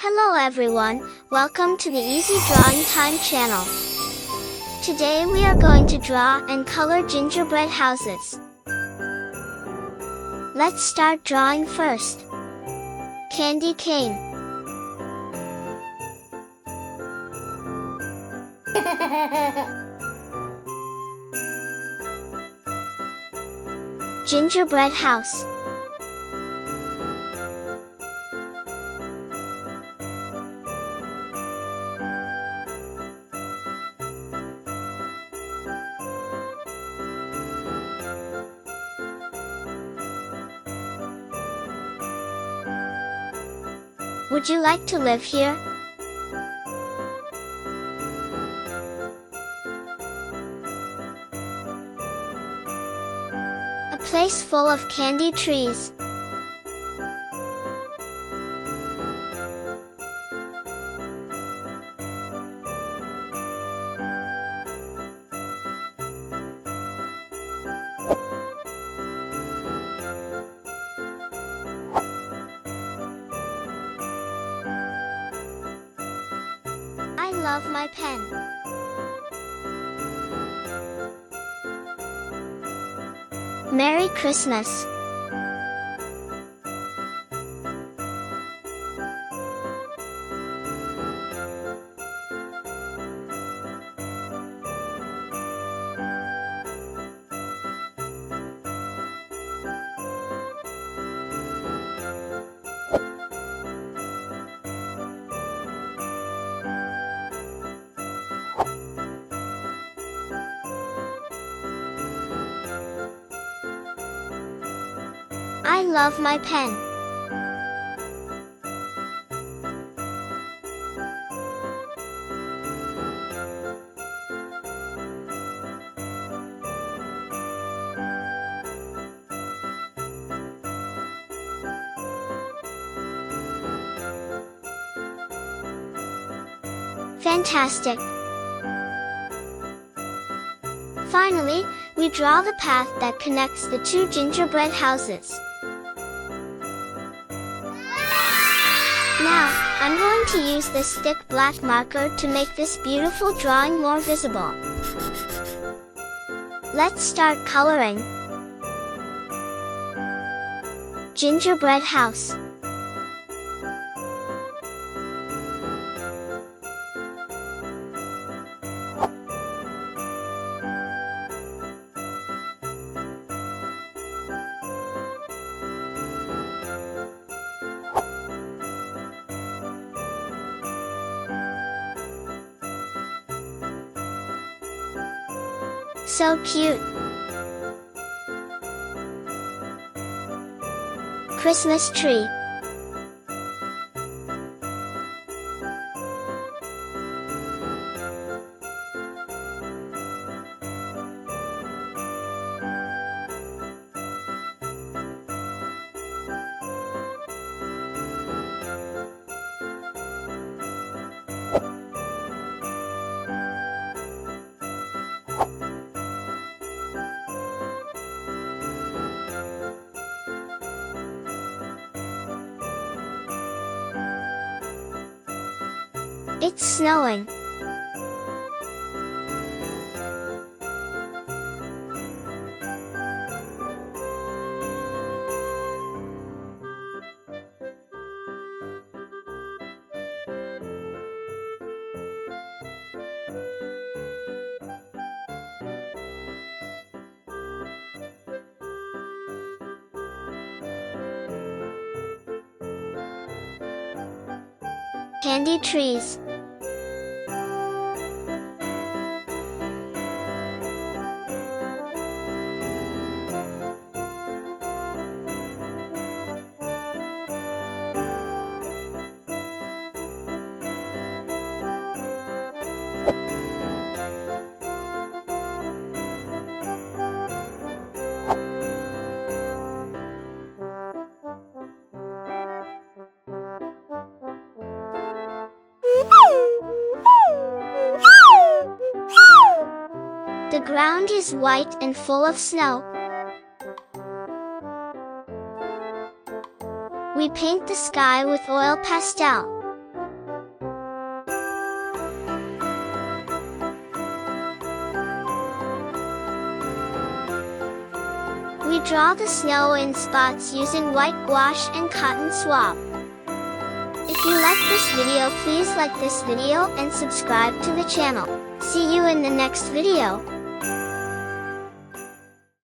Hello everyone, welcome to the Easy Drawing Time channel. Today we are going to draw and color gingerbread houses. Let's start drawing first. Candy cane. Gingerbread house. Would you like to live here? A place full of candy trees. I love my pen. Merry Christmas. I love my pen. Fantastic! Finally, we draw the path that connects the two gingerbread houses. Now, I'm going to use this thick black marker to make this beautiful drawing more visible. Let's start coloring. Gingerbread house. So cute! Christmas tree. It's snowing. Candy trees. The ground is white and full of snow. We paint the sky with oil pastel. we draw the snow in spots using white gouache and cotton swab. If you like this video, please like this video and subscribe to the channel. See you in the next video.